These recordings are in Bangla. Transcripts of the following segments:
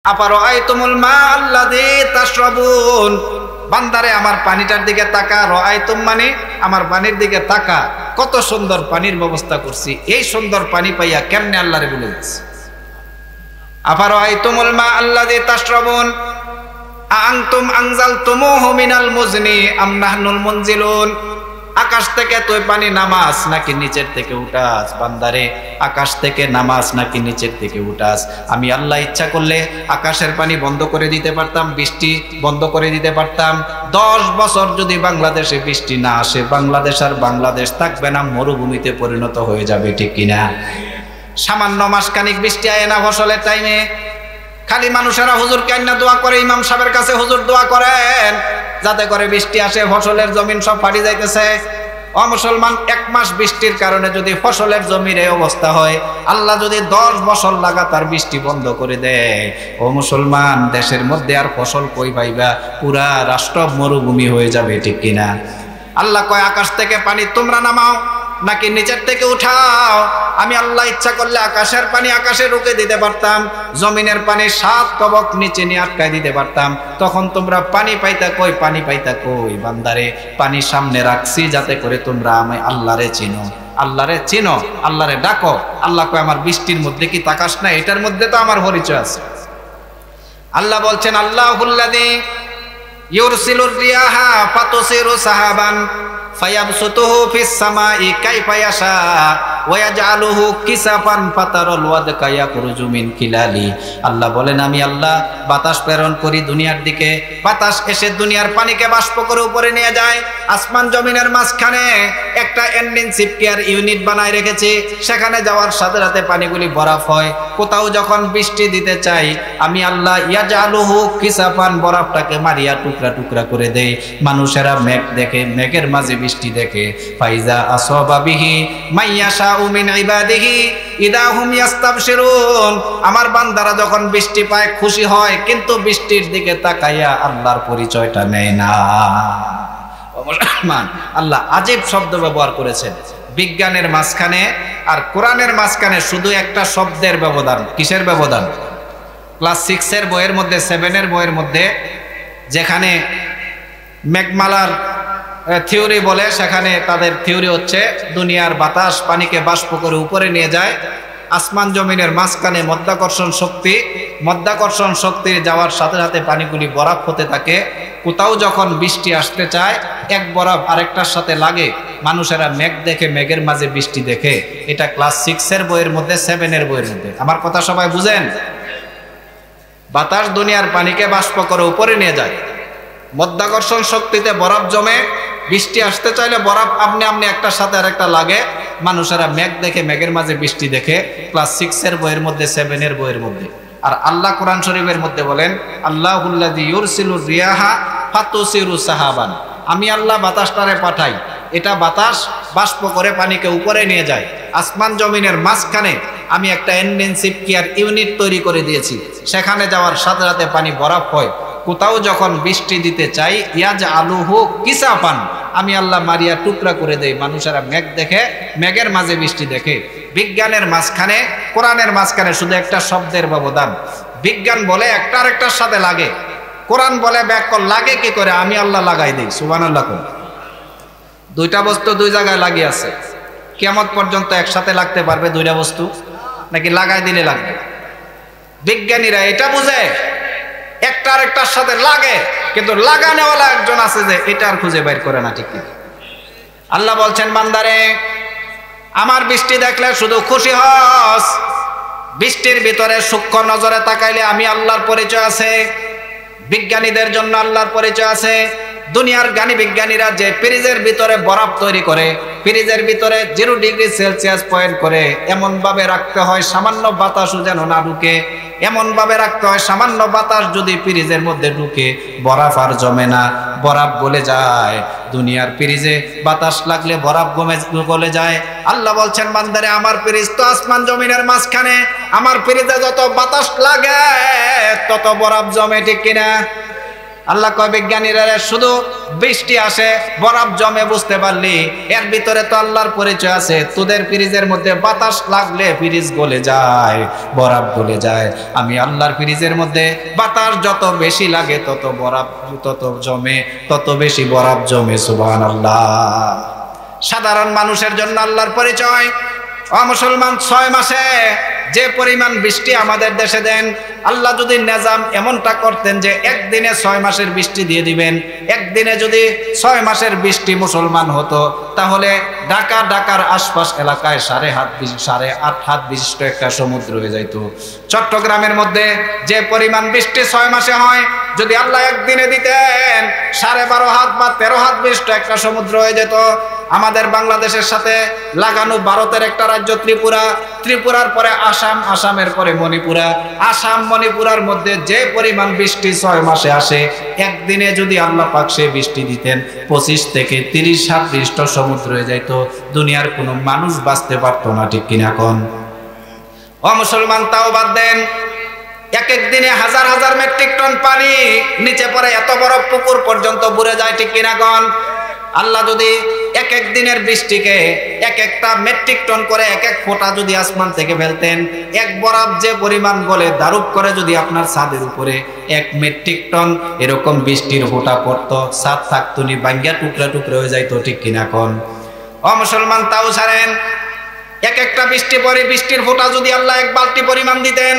আফারাআইতুমুল মা আল্লাযী তাশরাবুন, বান্দারে আমার পানিটার দিকে তাকা। রাআইতুম মানে আমার পানির দিকে তাকা, কত সুন্দর পানির ব্যবস্থা করছি। এই সুন্দর পানি পাইয়া কেমনে আল্লাহরে ভুলে গেছে। আফারাআইতুমুল মা আল্লাযী তাশরাবুন আনতুম আনজালতুমুহু মিনাল মুজনি আম নাহনুল মুনজিলুন, আকাশ থেকে তুই পানি নামাস নাকি নিচের থেকে উঠাস? বান্দারে, আকাশ থেকে নামাস নাকি নিচের থেকে উঠাস? আমি আল্লাহ ইচ্ছা করলে আকাশের পানি বন্ধ করে দিতে পারতাম, বৃষ্টি বন্ধ করে দিতে পারতাম। 10 বছর যদি বাংলাদেশে বৃষ্টি না আসে, বাংলাদেশ আর বাংলাদেশ থাকবে না, মরুভূমিতে পরিণত হয়ে যাবে, ঠিক কিনা? সামান্য মাসখানিক বৃষ্টি আয় না ফসলের টাইমে, খালি মানুষেরা হুজুর কান্না দোয়া করে, ইমাম সাহেবের কাছে হুজুর দোয়া করেন যাতে করে বৃষ্টি আসে, ফসলের জমিন সব ফাটি যাইতেছে। ও মুসলমান, 1 মাস বৃষ্টির কারণে যদি ফসলের জমির এই অবস্থা হয়, আল্লাহ যদি 10 বছর লাগাতার বৃষ্টি বন্ধ করে দেয়, ও মুসলমান, দেশের মধ্যে আর ফসল কই পাইবা? পুরা রাষ্ট্র মরুভূমি হয়ে যাবে, ঠিক কিনা? আল্লাহ কয়, আকাশ থেকে পানি তোমরা নামাও নাকি নিচের থেকে উঠাও? আমি আল্লাহ ইচ্ছা করলে আকাশের পানি আকাশে রুকে দিতে পারতাম, জমিনের পানি 7 তবক নিচে নিয়ে আটকায় দিতে পারতাম। তখন তোমরা পানি পাইতা কই? পানি পাইতা কই? বান্দারে, পানি সামনে রাখছি যাতে করে তোমরা আমি আল্লাহরে চিনো, আল্লাহরে চিনো, আল্লাহরে ডাকো। আল্লাহ কয়, আমার বৃষ্টির মধ্যে কি তাকাস না? এটার মধ্যে তো আমার পরিচয় আছে। আল্লাহ বলছেন, আল্লাহুল্লাযী ইউরসিলুর রিয়াহা ফাতুসিরু সাহাবান ফায়াবসুতুহু ফিস সামাই কাইফা ইয়াশা ওয়া ইয়াজআলুহু কিসাফান ফাতারাল ওয়াদকা ইয়াখরুজু মিন খিলালি। আল্লাহ বলেন, আমি আল্লাহ বাতাস প্রেরণ করি দুনিয়ার দিকে, বাতাস এসে দুনিয়ার পানিকে বাষ্প করে উপরে নিয়ে যায়। আসমান জমিনের মাঝখানে একটা ইন্টেনসিভ কেয়ার ইউনিট বানায় রেখেছি, সেখানে যাওয়ার সাথে সাথে পানিগুলি বরফ হয়। কোথাও যখন বৃষ্টি দিতে চাই, আমি আল্লাহ ইয়াজআলুহু কিসাফান, বরফটাকে মারিয়া টুকরা টুকরা করে দেই। মানুষেরা মেঘ দেখে, মেঘের মাঝে বৃষ্টি দেখে। ফাইজা আসবা বিহি মাইয়াশাউ মিন ইবাদিহি ইদা হুম ইয়াস্তাবশিরুন, আমার বান্দারা যখন বৃষ্টি পায় খুশি হয়, কিন্তু বৃষ্টির দিকে তাকাইয়া আল্লাহর পরিচয়টা নেয় না। মুসলমান, আল্লাহ আজীব শব্দ ব্যবহার করেছেন বিজ্ঞানের মাঝখানে আর কোরআনের মাঝখানে, শুধু একটা শব্দের ব্যবধান। কিসের ব্যবধান? ক্লাস 6 এর বইয়ের মধ্যে, 7 এর বইয়ের মধ্যে যেখানে মেঘমালার থিওরি বলে, সেখানে তাদের থিওরি হচ্ছে দুনিয়ার বাতাস পানিকে বাষ্প করে উপরে নিয়ে যায়। আসমান জমিনের মাঝখানে মধ্যাকর্ষণ শক্তি যাওয়ার সাথে সাথে পানিগুলি বরফ হতে থাকে। কোথাও যখন বৃষ্টি আসতে চায়, এক বরফ আরেকটার সাথে লাগে, মানুষেরা মেঘ দেখে, মেঘের মাঝে বৃষ্টি দেখে। এটা ক্লাস 6 এর বইয়ের মধ্যে, 7 এর বইয়ের মধ্যে। আমার কথা সবাই বুঝেন? বাতাস দুনিয়ার পানিকে বাষ্প করে উপরে নিয়ে যায়, মধ্যাকর্ষণ শক্তিতে বরফ জমে, বৃষ্টি আসতে চাইলে বরফ আপনি আপনি একটার সাথে আরেকটা লাগে, মানুষেরা মেঘ দেখে, মেঘের মাঝে বৃষ্টি দেখে। ক্লাস 6 এর বইয়ের মধ্যে, 7 এর বইয়ের মধ্যে। আর আল্লাহ কোরআন শরীফের মধ্যে বলেন, আল্লাহুল্লাযী ইউরসিলুর রিয়াহা ফাতুসিরু সাহাবান, আমি আল্লাহ বাতাসটারে পাঠাই, এটা বাতাস বাষ্প করে পানিকে উপরে নিয়ে যায়। আসমান জমিনের মাঝখানে আমি একটা ইন্টেনসিভ কেয়ার ইউনিট তৈরি করে দিয়েছি, সেখানে যাওয়ার সাথে সাথে পানি বরফ হয়। কোথাও যখন বৃষ্টি দিতে চাই, ইয়াজআলুহু কিসাফান, আমি আল্লাহ মারিয়া টুকরা করে দেই, মানুষেরা মেঘ দেখে, মেঘের মাঝে বৃষ্টি দেখে। বিজ্ঞানের মাঝখানে, কোরআনের মাঝখানে শুধু একটা শব্দের ব্যবধান। বিজ্ঞান বলে একটা আরেকটার সাথে লাগে, কোরআন বলে ব্যাকরণ লাগে কি করে? আমি আল্লাহ লাগাই দেই। সুবহানাল্লাহ। দুইটা বস্তু দুই জায়গায় লাগিয়ে আছে, কিয়ামত পর্যন্ত একসাথে লাগতে পারবে দুইটা বস্তু নাকি লাগাই দিলে লাগবে? বিজ্ঞানীরা এটা বুঝে একটা আরেকটার সাথে লাগে, কিন্তু লাগানোওয়ালা একজন আছে যে এটা আর খুঁজে বের করে না, ঠিক কি? আল্লাহ বলছেন, বান্দারে, আমার বৃষ্টি দেখলে শুধু খুশি হস, বৃষ্টির ভিতরে সূক্ষ্ম নজরে তাকাইলে আমি আল্লাহর পরিচয় আছে। বিজ্ঞানীদের জন্য আল্লাহর পরিচয় আছে। দুনিয়ার জ্ঞানী বিজ্ঞানীরা যে ফ্রিজের ভিতরে বরফ তৈরি করে, ফ্রিজের ভিতরে 0 ডিগ্রি সেলসিয়াস পয়েন্ট করে, এমন ভাবে রাখতে হয় সামান্য বাতাসও যেন না ঢুকে, এমন ভাবে রাখতে হয় সামান্য বাতাস যদি ফ্রিজের মধ্যে ঢুকে, বরফ আর জমে না, বরফ গলে যায়। দুনিয়ার ফ্রিজে বাতাস লাগলে বরফ গলে যায়। আল্লাহ বলছেন, বান্দারে, আমার ফ্রিজ তো আসমান জমিনের মাঝখানে, আমার ফ্রিজে যত বাতাস লাগে তত বরফ জমে, ঠিক কিনা? আল্লাহ কয়, বিজ্ঞানীরা শুধু বৃষ্টি আসে, বরফ জমে, বুঝতে পারলি এর ভিতরে তো আল্লাহর পরিচয় আছে। তোদের ফ্রিজের মধ্যে বাতাস লাগলে ফ্রিজ গলে যায়, বরফ গলে যায়। আমি আল্লাহর ফ্রিজের মধ্যে বাতাস যত বেশি লাগে তত বরফ তত জমে, তত বেশি বরফ জমে। সুবহানাল্লাহ। সাধারণ মানুষের জন্য আল্লাহর পরিচয়। মুসলমান 6 মাসে যে পরিমাণ বৃষ্টি আমাদের দেশে দেন, আল্লাহ যদি নিজাম এমনটা করতেন যে একদিনে 6 মাসের বৃষ্টি দিয়ে দিবেন, একদিনে যদি 6 মাসের বৃষ্টি মুসলমান হতো, তাহলে ঢাকার আশপাশ এলাকায় 8.5 হাত বিশিষ্ট একটা সমুদ্র হয়ে যাইত। চট্টগ্রামের মধ্যে যে পরিমাণ বৃষ্টি 6 মাসে হয়, যদি আল্লাহ একদিনে দিতেন 12.5 হাত বা 13 হাত বিশিষ্ট একটা সমুদ্র হয়ে যেত। আমাদের বাংলাদেশের সাথে লাগানো ভারতের একটা রাজ্য ত্রিপুরা, ত্রিপুরার পরে আসাম, আসামের পরে মণিপুরা, আসাম মণিপুরার মধ্যে যে পরিমাণ বৃষ্টি 6 মাসে আসে, একদিনে যদি আল্লাহ পাক সে বৃষ্টি দিতেন 25 থেকে 30 হাত বিশিষ্ট সমুদ্র হয়ে যাইত। দুনিয়ার কোনো মানুষ বাঁচতে পারতো না, ঠিক কিনা কোন? মুসলমান তাও বাদ দেন, এক দিনে হাজার হাজার মেট্রিক টন পানি নিচে পড়ে, এত বড় পুকুর পর্যন্ত বুড়ে যায়, ঠিক কিনা কোন? আল্লাহ যদি এক দিনের বৃষ্টিকে একটা মেট্রিক টন করে এক ফোঁটা যদি আসমান থেকে ফেলতেন, এক বরফ যে পরিমাণ গলে দারুপ করে যদি আপনার ছাদের উপরে 1 মেট্রিক টন এরকম বৃষ্টির ফোঁটা পড়তো, ছাদ থাকতো নি, ভাঙ্গিয়া টুকরা টুকরা হয়ে যাইতো, ঠিক কিনা কোন? মুসলমান তাও ছাড়েন, একটা বৃষ্টি পরে বৃষ্টির ফোঁটা যদি আল্লাহ 1 বালতি পরিমাণ দিতেন,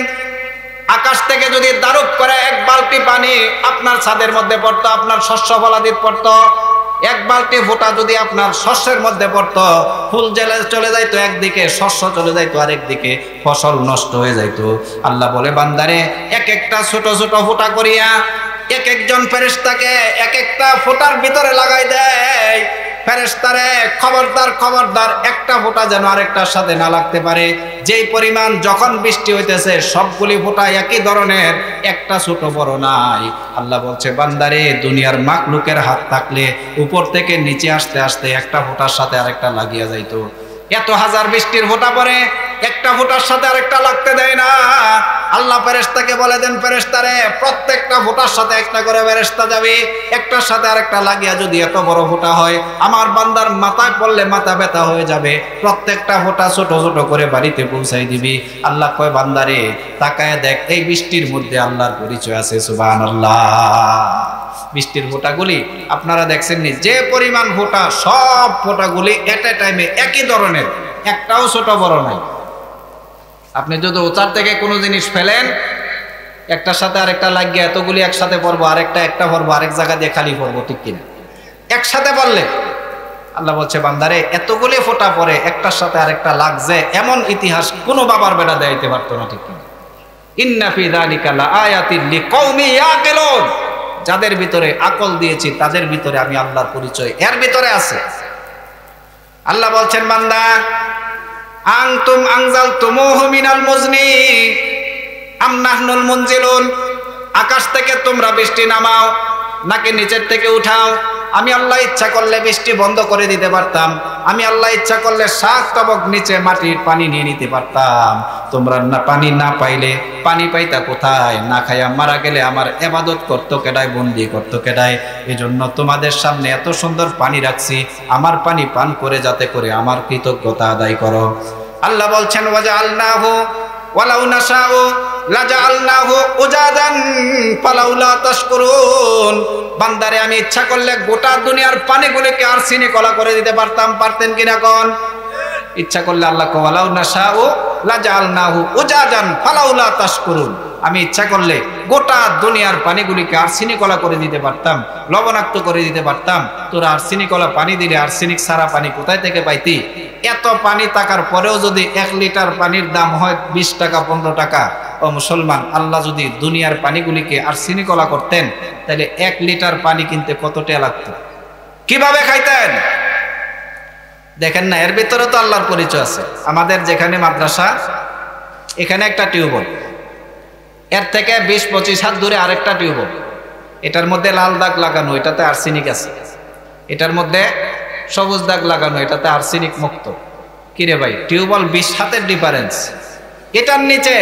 আকাশ থেকে যদি দারুপ করে 1 বালতি পানি আপনার ছাদের মধ্যে পড়তো, আপনার শস্য ফলাদিত পড়তো, 1 বালতি ফোঁটা যদি আপনার শস্যের মধ্যে পড়তো, ফুল জেলে চলে যাইতো একদিকে, শস্য চলে যাইতো আরেক দিকে, ফসল নষ্ট হয়ে যাইতো। আল্লাহ বলে, বান্দারে একটা ছোট ছোট ফোঁটা করিয়া একজন ফেরেশতাকে একটা ফোঁটার ভিতরে লাগাই দেয়। ফেরেশতারে খবরদার একটা ফোঁটা যেন আরেকটার সাথে না লাগতে পারে। যেই পরিমাণ যখন বৃষ্টি হইতেছে সবগুলি ফোঁটা একই ধরনের, একটা ছোট বড় নাই। আল্লাহ বলছে, বান্দারে দুনিয়ার মাখলুকের হাত থাকলে উপর থেকে নিচে আসতে আসতে একটা ফোঁটার সাথে আরেকটা লাগিয়া যাইতো। এত হাজার বৃষ্টির ফোঁটা পরে একটা ফোঁটার সাথে আরেকটা লাগতে দেয় না। আল্লাহ ফেরেশতাকে বলে দেন, ফেরেশতারে প্রত্যেকটা ফোঁটার সাথে একটা করে ফেরেশতা যাবে, একটার সাথে আরেকটা লাগিয়া যদি এত বড় ফোঁটা হয়, আমার বান্দার মাথায় পড়লে মাথা ব্যথা হয়ে যাবে। প্রত্যেকটা ফোঁটা ছোট ছোট করে বাড়িতে পৌঁছাই দিবি। আল্লাহ কয়, বান্দারে তাকায় দেখ, এই বৃষ্টির মধ্যে আল্লাহর পরিচয় আছে। সুবহানাল্লাহ। বৃষ্টির ফোঁটাগুলি আপনারা দেখছেননি, যে পরিমাণ ফোঁটা, সব ফোঁটাগুলি এট এ টাইমে একই ধরনের, একটাও ছোট বড় নাই। আপনি যদি উচার থেকে কোনো জিনিস ফেলেন, একটার সাথে আরেকটা লাগিয়ে এতগুলি একসাথে পড়বো, একটা পড়বো আরেক জায়গা দিয়ে খালি পড়বো, ঠিক কিনা? একসাথে পড়লে আল্লাহ বলছে, বান্দারে এতগুলি ফোঁটা পরে একটার সাথে আরেকটা লাগছে, এমন ইতিহাস কোনো বাবার বেটা দেখাইতে পারতো না, ঠিক কিনা? ইন্না ফি যালিকা লাআয়াতিন লিকাউমি ইয়াকিলুন। যাদের ভিতরে আকল দিয়েছি তাদের ভিতরে আমি আল্লাহর পরিচয় এর ভিতরে আছে। আল্লাহ বলছেন, বান্দা আনতুম আনজালতুমুহু মিনাল মুজনি আম নাহনুল মুনজিলুন। আকাশ থেকে তোমরা বৃষ্টি নামাও নাকি নিচের থেকে উঠাও? আমি আল্লাহ ইচ্ছা করলে বৃষ্টি বন্ধ করে দিতে পারতাম, আমি আল্লাহ ইচ্ছা করলে 7 তবক নিচে মাটির পানি নিয়ে নিতে পারতাম। তোমরা না পানি না পাইলে পানি পাইতা কোথায়? না খাইয়া মারা গেলে আমার ইবাদত করতো কেডায়, বন্দি করতো কেডায়? এজন্য তোমাদের সামনে এত সুন্দর পানি রাখছি, আমার পানি পান করে যাতে করে আমার কৃতজ্ঞতা আদায় করো। আল্লাহ বলছেন, ওয়াজআলনাহু ওয়ালাউ নাশাউ লাজআলনাহু উজাদান ফালাউলা তাশকুরুন। বান্দারে আমি ইচ্ছা করলে গোটা দুনিয়ার পানিগুলোকে আরসিনি কলা করে দিতে পারতাম, পারতেন কিনা কোন? ইচ্ছা করলে আল্লাহ ওয়ালাউ নাশাউ লাজআলনাহু উজাদান ফালাউলা তাশকুরুন। আমি ইচ্ছা করলে গোটা দুনিয়ার পানিগুলিকে আরসিনি কলা করে দিতে পারতাম, লবণাক্ত করে দিতে পারতাম। তোরা আরসিনি কলা পানি দিলে আরসিনিক সারা পানি কোথায় থেকে পাইতি? এত পানি থাকার পরেও যদি 1 লিটার পানির দাম হয় 20 টাকা 15 টাকা, ও মুসলমান, আল্লাহ যদি দুনিয়ার পানিগুলিকে আরসিনি কলা করতেন, তাহলে 1 লিটার পানি কিনতে কত টাকা লাগতো? কিভাবে খাইতেন? দেখেন না, এর ভিতরে তো আল্লাহর পরিচয় আছে। আমাদের যেখানে মাদ্রাসা, এখানে একটা টিউবওয়েল, এর থেকে 20-25 হাত দূরে আরেকটা টিউবওয়েল। এটার মধ্যে লাল দাগ লাগানো, এটাতে আর্সেনিক আছে। এটার মধ্যে সবুজ দাগ লাগানো, এটাতে আর্সেনিক মুক্ত। কিরে ভাই, টিউবওয়েল 20 হাতের ডিফারেন্স। এটার নিচে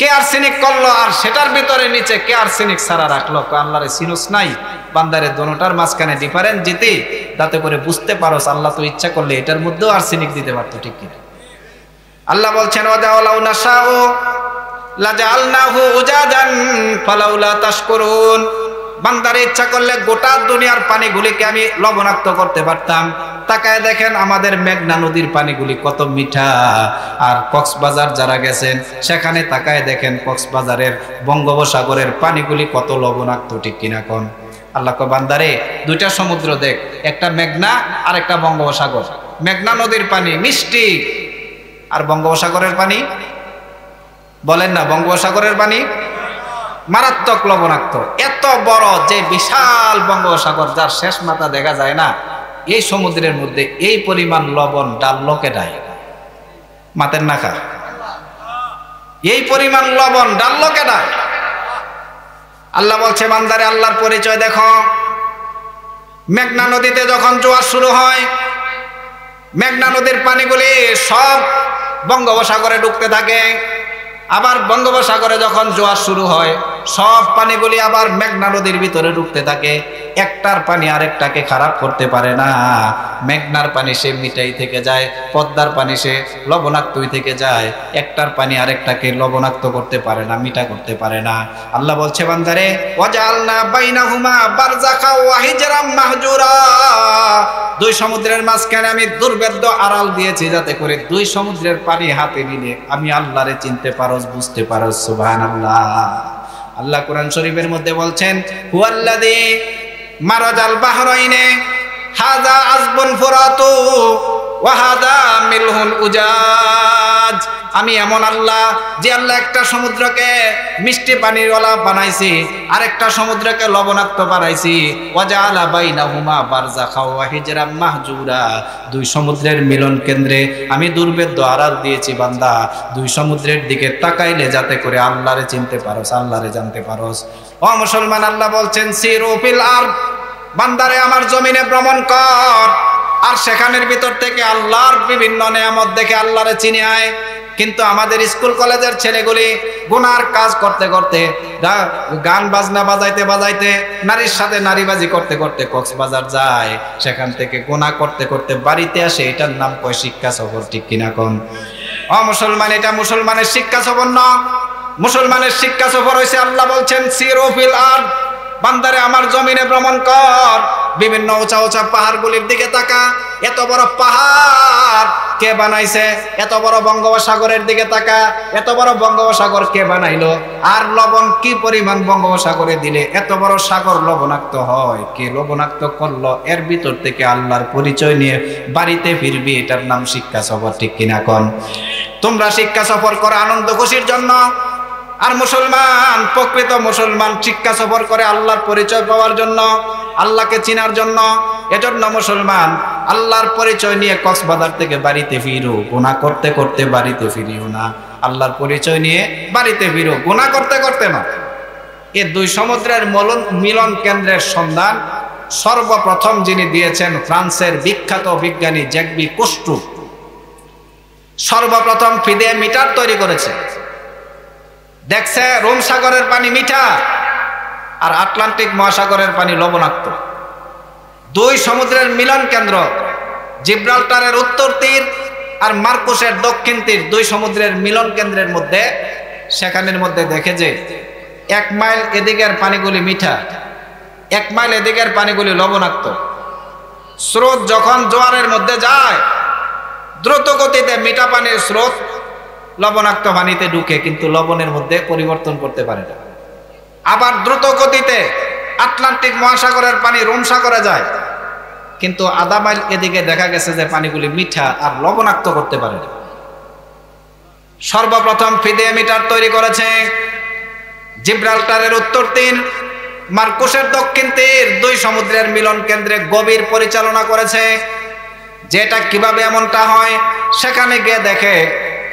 কে আর্সেনিক করলো আর সেটার ভিতরে নিচে কে আর্সেনিক ছাড়া রাখলো? আল্লাহরে চিনোস নাই? বান্দারে দোনোটার মাঝখানে ডিফারেন্স দিতে, যাতে করে বুঝতে পারোস আল্লাহ তো ইচ্ছা করলে এটার মধ্যেও আর্সেনিক দিতে পারতো, ঠিক কিনা? আল্লাহ বলছেন ওয়াদাউ নাশাউ লাজালনাহু উজাজান ফালাউলা তাশকুরুন। বান্দারে ইচ্ছা করলে গোটা দুনিয়ার পানিগুলিকে আমি লবণাক্ত করতে পারতাম। তাকায় দেখেন আমাদের মেঘনা নদীর পানিগুলি কত মিঠা, আর কক্সবাজার যারা গেছেন সেখানে তাকায় দেখেন কক্সবাজারের বঙ্গোপসাগরের পানিগুলি কত লবণাক্ত, ঠিক কিনা কোন? আল্লাহ কয় বান্দারে দুইটা সমুদ্র দেখ, একটা মেঘনা আর একটা বঙ্গোপসাগর। মেঘনা নদীর পানি মিষ্টি, আর বঙ্গোপসাগরের পানি বলেন না, বঙ্গোপসাগরের পানি মারাত্মক লবণাক্ত। এত বড় যে বিশাল বঙ্গোপসাগর, যার শেষ মাথা দেখা যায় না, এই সমুদ্রের মধ্যে এই পরিমাণ লবণ ডাললো কেডায়? মাতের নাকা। এই পরিমাণ লবণ ডাললো কেডায়? আল্লাহ বলছে বান্দারে আল্লাহর পরিচয় দেখো। মেঘনা নদীতে যখন জোয়ার শুরু হয়, মেঘনা নদীর পানিগুলি সব বঙ্গোপসাগরে ঢুকতে থাকে। আবার বঙ্গোপসাগরে যখন জোয়ার শুরু হয়, সব পানিগুলি আবার মেঘনা নদীর ভিতরে ঢুকতে থাকে। একটার পানি আরেকটাকে খারাপ করতে পারে না। মেঘনার পানি সে মিঠাই থেকে যায়, পদ্মার পানি সে লবণাক্তই থেকে যায়। একটার পানি আরেকটাকে লবণাক্ত করতে পারে না, মিঠা করতে পারে না। আল্লাহ বলছে বান্দারে ওয়াজআলনা বাইনাহুমা বারযাখা ওয়া হিজরাম মাহজুরা। দুই সমুদ্রের মাঝখানে আমি দুর্ভেদ্য আড়াল দিয়েছি, যাতে করে দুই সমুদ্রের পানি হাতে নিলে আমি আল্লাহরে চিনতে পারোস, বুঝতে পারোস। সুবহানাল্লাহ। আল্লাহ কোরআন শরীফের মধ্যে বলছেন হুয়াল্লাযী মারাজাল বাহরাইনে হাযা আযবুন ফুরাতু ওয়া হাযা মিলহুন উজাজ। আমি এমন আল্লাহ যে আল্লাহ একটা সমুদ্রকে মিষ্টি পানিওয়ালা বানাইছি, আরেকটা সমুদ্রকে লবণাক্ত বানাইছি। ওয়াজআলা বাইনাহুমা বারযাখা ওয়া হিজরাম মাহজুরা। দুই সমুদ্রের মিলন কেন্দ্রে আমি দুর্ভেদ্য আড়াল দিয়েছি বান্দা, দুই সমুদ্রের দিকে তাকাইলে যাতে করে আল্লাহরে চিনতে পারোস, আল্লাহরে জানতে পারোস। ও মুসলমান, আল্লাহ বলছেন সিরু ফিল আরদ, বান্দারে আমার জমিনে ভ্রমণ কর, আর সেখানের ভিতর থেকে আল্লাহর বিভিন্ন নিয়ামত দেখে আল্লাহরে চিনে আয়। কিন্তু আমাদের স্কুল কলেজের ছেলেগুলি গুনার কাজ করতে করতে, গান বাজনা বাজাইতে বাজাইতে, নারীর সাথে নারীবাজি করতে করতে কক্সবাজার যায়, সেখান থেকে গুনাহ করতে করতে বাড়িতে আসে। এটার নাম কয় শিক্ষা সফর, ঠিক কিনা কোন? ও মুসলমান, এটা মুসলমানের শিক্ষা সফর না। মুসলমানের শিক্ষা সফর হয়েছে আল্লাহ বলছেন সিরু ফিল আরদ, বান্দারে আমার জমিনে ভ্রমণ কর, বিভিন্ন উঁচা উঁচা পাহাড়গুলির দিকে তাকা। এত বড় পাহাড় কে বানাইছে? এত বড় বঙ্গোপসাগরের দিকে তাকা, এত বড় বঙ্গোপসাগর কে বানাইলো? আর লবণ কি পরিমাণ বঙ্গোপসাগরে দিলে এত বড় সাগর লবণাক্ত হয়? কে লবণাক্ত করলো? এর ভিতর থেকে আল্লাহর পরিচয় নিয়ে বাড়িতে ফিরবি। এটার নাম শিক্ষা সফর, ঠিক কিনা কোন? তোমরা শিক্ষা সফর করো আনন্দ খুশির জন্য, আর মুসলমান, প্রকৃত মুসলমান শিক্ষা সফর করে আল্লাহর পরিচয় পাওয়ার জন্য, আল্লাহকে চিনার জন্য। এজন্য মুসলমান আল্লাহর পরিচয় নিয়ে কক্সবাজার থেকে বাড়িতে ফিরো। গুনাহ করতে করতে বাড়িতে ফিরিও না, আল্লাহর পরিচয় নিয়ে বাড়িতে ফিরো, গুনাহ করতে করতে না। এই দুই সমুদ্রের মিলন কেন্দ্রের সন্ধান সর্বপ্রথম যিনি দিয়েছেন ফ্রান্সের বিখ্যাত বিজ্ঞানী জ্যাকবি কুস্টু। সর্বপ্রথম ফিদে মিটার তৈরি করেছে। দেখছে রোম সাগরের পানি মিঠা আর আটলান্টিক মহাসাগরের পানি লবণাক্ত। দুই সমুদ্রের মিলন কেন্দ্র, জিব্রাল্টারের উত্তর তীর আর মার্কুসের দক্ষিণ তীর, দুই সমুদ্রের মিলন কেন্দ্রের মধ্যে, সেখানের মধ্যে দেখে যে 1 মাইল এদিকের পানিগুলি মিঠা, 1 মাইল এদিকের পানিগুলি লবণাক্ত। স্রোত যখন জোয়ারের মধ্যে যায়, দ্রুত গতিতে মিঠা পানির স্রোত লবণাক্ত পানিতে ঢুকে, কিন্তু লবণের মধ্যে পরিবর্তন করতে পারে না। আবার দ্রুত গতিতে আটলান্টিক মহাসাগরের পানি রোম সাগরে যায়, কিন্তু আধা মাইল এদিকে দেখা গেছে যে পানিগুলি মিঠা আর লবণাক্ত করতে পারে না। সর্বপ্রথম ফিদে মিটার তৈরি করেছে জিব্রাল্টারের উত্তর তীর, মার্কুসের দক্ষিণ তীর, দুই সমুদ্রের মিলন কেন্দ্রে গভীর পরিচালনা করেছে। যেটা কিভাবে এমনটা হয়, সেখানে গিয়ে দেখে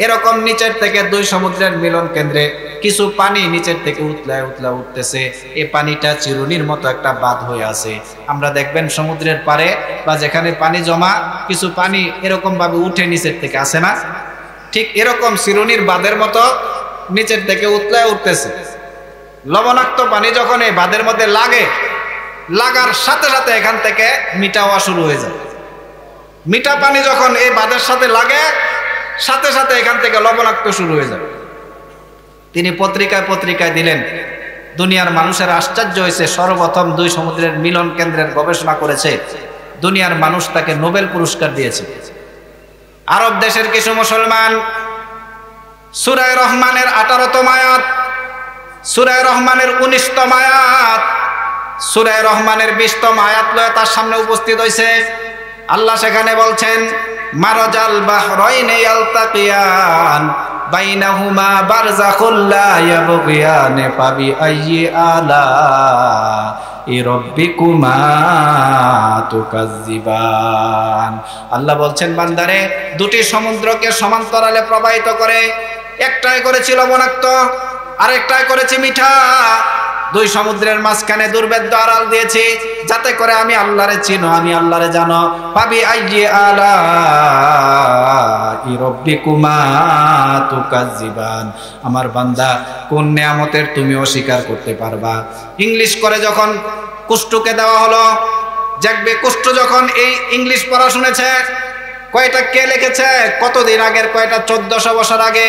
এরকম নিচের থেকে দুই সমুদ্রের মিলন কেন্দ্রে কিছু পানি নিচের থেকে উতলায় উতলা উঠতেছে। এই পানিটা চিরুনির মতো একটা বাঁধ হয়ে আছে। আমরা দেখবেন সমুদ্রের পারে বা যেখানে পানি জমা, কিছু পানি এরকম ভাবে উঠে নিচের থেকে আসে না? ঠিক এরকম চিরুনির বাঁধের মতো নিচের থেকে উতলে উঠতেছে। লবণাক্ত পানি যখন এই বাঁধের মধ্যে লাগে, লাগার সাথে সাথে এখান থেকে মিঠা হওয়া শুরু হয়ে যায়। মিঠা পানি যখন এই বাঁধের সাথে লাগে, সাথে সাথে এখান থেকে লবণাক্ত শুরু হয়ে যায়। তিনি পত্রিকায় দিলেন। দুনিয়ার মানুষের আশ্চর্য হয়েছে, সর্বপ্রথম দুই সমুদ্রের মিলন কেন্দ্রের গবেষণা করেছে, দুনিয়ার মানুষ তাকে নোবেল পুরস্কার দিয়েছে। আরব দেশের কিছু মুসলমান সূরা রহমানের 18তম আয়াত, সূরা রহমানের 19তম আয়াত, সূরা রহমানের 20তম আয়াত লয়ে তার সামনে উপস্থিত হয়েছে। আল্লাহ সেখানে বলছেন, মারাজাল বাহরাইনি ইয়ালতাকিয়ান বাইনাহুমা বারযাখুল লা ইয়াবগিয়ান ফাবি আইয়ি আলা রাব্বিকুমা তুকাজ্জিবান। আল্লাহ বলছেন, বান্দারে, দুটি সমুদ্রকে সমান্তরালে প্রবাহিত করে, একটাই করেছি লবণাক্ত, আরেকটাই করেছি মিঠা। দুই সমুদ্রের মাঝখানে দুর্ভেদ্য আড়াল দিয়েছি, যাতে করে আমি আল্লাহরে চিনো, আমি আল্লাহরে জানো। পাবি আইয়ি আলা রাব্বিকুমা তুকাজ্জিবান। আমার বান্দা, কোন নিয়ামতের তুমি অস্বীকার করতে পারবা? ইংলিশ করে যখন কুষ্ঠকে দেওয়া হলো, দেখবে কুষ্ঠ যখন এই ইংলিশ পড়া শুনেছে, কয়টা কে লিখেছে? কতদিন আগের, কয়টা 1400 বছর আগে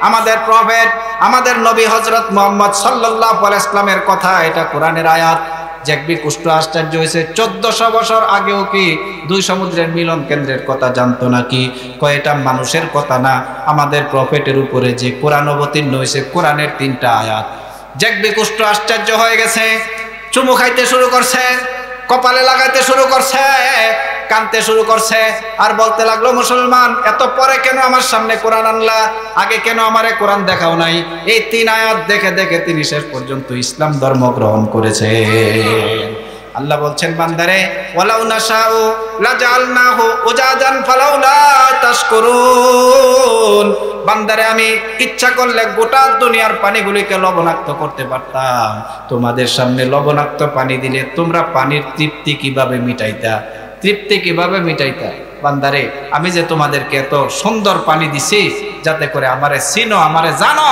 আমাদের প্রফেট, আমাদের নবী হযরত মুহাম্মদ সাল্লাল্লাহু আলাইহি ওয়াসাল্লামের কথা, এটা কোরআনের আয়াত। দেখবি কুষ্ঠ আশ্চর্য হয়েছে, 1400 বছর আগেও কি দুই সমুদ্রের মিলন কেন্দ্রের কথা জানতো নাকি? কয়টা মানুষের কথা না, আমাদের প্রফেটের উপরে যে কোরআন অবতীর্ণ হয়েছে, কোরআনের 3টা আয়াত। দেখবি কুষ্ঠ আশ্চর্য হয়ে গেছে, চুমু খাইতে শুরু করছে, কপালে লাগাইতে শুরু করছে, কানতে শুরু করছে, আর বলতে লাগলো, মুসলমান, এত পরে কেন আমার সামনে কোরআন আনলা? আগে কেন আমারে কোরআন দেখাও নাই? এই 3 আয়াত দেখে দেখে তিনি শেষ পর্যন্ত ইসলাম ধর্ম গ্রহণ করেছে। আল্লাহ বলছেন, বান্দারে, ওয়ালাউ নাশাউ লাজালনাহু উজাজান ফালাউলা তাশকুরুন। বান্দারে, আমি ইচ্ছা করলে গোটা দুনিয়ার পানিগুলিকে লবণাক্ত করতে পারতাম। তোমাদের সামনে লবণাক্ত পানি দিলে তোমরা পানির তৃপ্তি কিভাবে মিটাইতা? তৃপ্তি কিভাবে মিটাইতা? বান্দারে, আমি যে তোমাদেরকে এত সুন্দর পানি দিছি, যাতে করে আমারে চিনো, আমারে জানো,